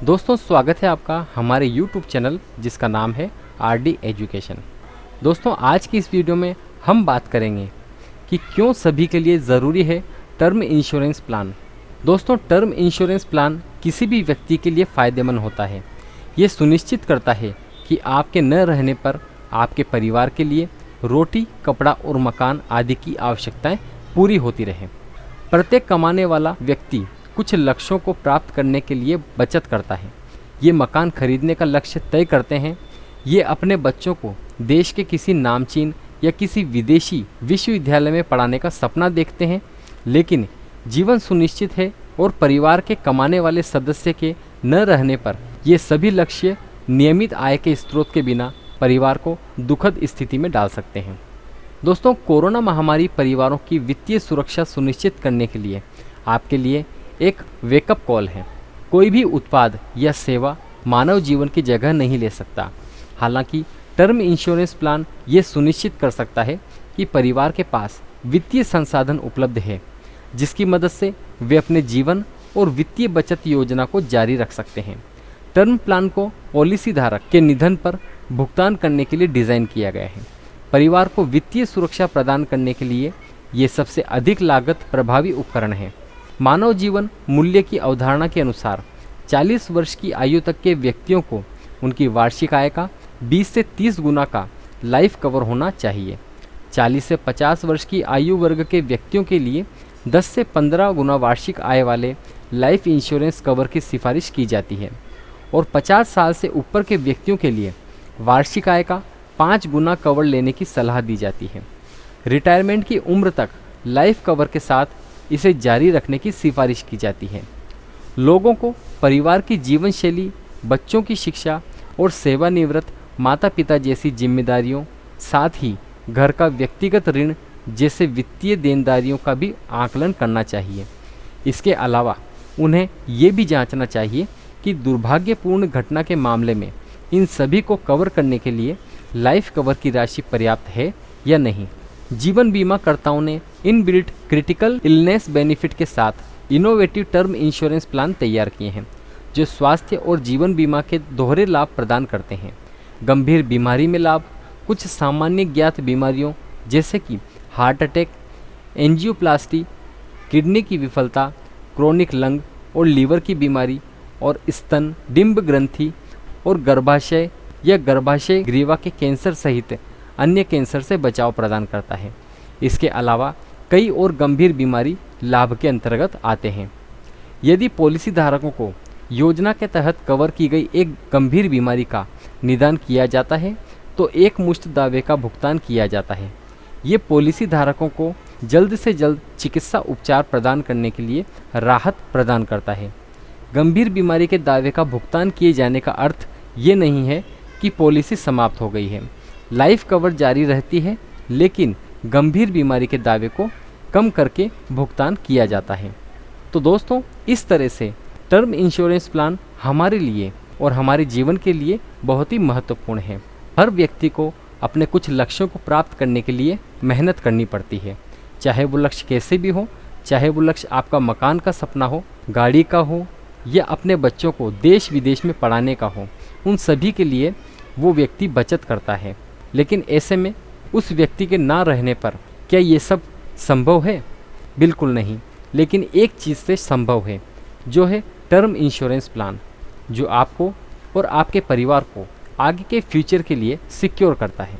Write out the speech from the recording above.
दोस्तों स्वागत है आपका हमारे YouTube चैनल जिसका नाम है आरडी एजुकेशन। दोस्तों आज की इस वीडियो में हम बात करेंगे कि क्यों सभी के लिए ज़रूरी है टर्म इंश्योरेंस प्लान। दोस्तों टर्म इंश्योरेंस प्लान किसी भी व्यक्ति के लिए फ़ायदेमंद होता है। ये सुनिश्चित करता है कि आपके न रहने पर आपके परिवार के लिए रोटी, कपड़ा और मकान आदि की आवश्यकताएं पूरी होती रहें। प्रत्येक कमाने वाला व्यक्ति कुछ लक्ष्यों को प्राप्त करने के लिए बचत करता है। ये मकान खरीदने का लक्ष्य तय करते हैं। ये अपने बच्चों को देश के किसी नामचीन या किसी विदेशी विश्वविद्यालय में पढ़ाने का सपना देखते हैं। लेकिन जीवन सुनिश्चित है और परिवार के कमाने वाले सदस्य के न रहने पर ये सभी लक्ष्य नियमित आय के स्रोत के बिना परिवार को दुखद स्थिति में डाल सकते हैं। दोस्तों कोरोना महामारी परिवारों की वित्तीय सुरक्षा सुनिश्चित करने के लिए आपके लिए एक वेकअप कॉल है। कोई भी उत्पाद या सेवा मानव जीवन की जगह नहीं ले सकता। हालांकि टर्म इंश्योरेंस प्लान ये सुनिश्चित कर सकता है कि परिवार के पास वित्तीय संसाधन उपलब्ध है जिसकी मदद से वे अपने जीवन और वित्तीय बचत योजना को जारी रख सकते हैं। टर्म प्लान को पॉलिसी धारक के निधन पर भुगतान करने के लिए डिज़ाइन किया गया है। परिवार को वित्तीय सुरक्षा प्रदान करने के लिए ये सबसे अधिक लागत प्रभावी उपकरण है। मानव जीवन मूल्य की अवधारणा के अनुसार 40 वर्ष की आयु तक के व्यक्तियों को उनकी वार्षिक आय का 20 से 30 गुना का लाइफ कवर होना चाहिए। 40 से 50 वर्ष की आयु वर्ग के व्यक्तियों के लिए 10 से 15 गुना वार्षिक आय वाले लाइफ इंश्योरेंस कवर की सिफारिश की जाती है और 50 साल से ऊपर के व्यक्तियों के लिए वार्षिक आय का 5 गुना कवर लेने की सलाह दी जाती है। रिटायरमेंट की उम्र तक लाइफ कवर के साथ इसे जारी रखने की सिफारिश की जाती है। लोगों को परिवार की जीवन शैली, बच्चों की शिक्षा और सेवानिवृत्त माता पिता जैसी जिम्मेदारियों, साथ ही घर का व्यक्तिगत ऋण जैसे वित्तीय देनदारियों का भी आकलन करना चाहिए। इसके अलावा उन्हें ये भी जांचना चाहिए कि दुर्भाग्यपूर्ण घटना के मामले में इन सभी को कवर करने के लिए लाइफ कवर की राशि पर्याप्त है या नहीं। जीवन बीमा कर्ताओं ने इनबिल्ट क्रिटिकल इलनेस बेनिफिट के साथ इनोवेटिव टर्म इंश्योरेंस प्लान तैयार किए हैं जो स्वास्थ्य और जीवन बीमा के दोहरे लाभ प्रदान करते हैं। गंभीर बीमारी में लाभ, कुछ सामान्य ज्ञात बीमारियों जैसे कि हार्ट अटैक, एंजियोप्लास्टी, किडनी की विफलता, क्रोनिक लंग और लीवर की बीमारी और स्तन, डिंब ग्रंथि और गर्भाशय या गर्भाशय ग्रीवा के कैंसर सहित अन्य कैंसर से बचाव प्रदान करता है। इसके अलावा कई और गंभीर बीमारी लाभ के अंतर्गत आते हैं। यदि पॉलिसी धारकों को योजना के तहत कवर की गई एक गंभीर बीमारी का निदान किया जाता है तो एक मुश्त दावे का भुगतान किया जाता है। ये पॉलिसी धारकों को जल्द से जल्द चिकित्सा उपचार प्रदान करने के लिए राहत प्रदान करता है। गंभीर बीमारी के दावे का भुगतान किए जाने का अर्थ ये नहीं है कि पॉलिसी समाप्त हो गई है। लाइफ कवर जारी रहती है लेकिन गंभीर बीमारी के दावे को कम करके भुगतान किया जाता है। तो दोस्तों इस तरह से टर्म इंश्योरेंस प्लान हमारे लिए और हमारे जीवन के लिए बहुत ही महत्वपूर्ण है। हर व्यक्ति को अपने कुछ लक्ष्यों को प्राप्त करने के लिए मेहनत करनी पड़ती है, चाहे वो लक्ष्य कैसे भी हो, चाहे वो लक्ष्य आपका मकान का सपना हो, गाड़ी का हो या अपने बच्चों को देश विदेश में पढ़ाने का हो। उन सभी के लिए वो व्यक्ति बचत करता है। लेकिन ऐसे में उस व्यक्ति के ना रहने पर क्या ये सब संभव है? बिल्कुल नहीं। लेकिन एक चीज़ से संभव है जो है टर्म इंश्योरेंस प्लान, जो आपको और आपके परिवार को आगे के फ्यूचर के लिए सिक्योर करता है।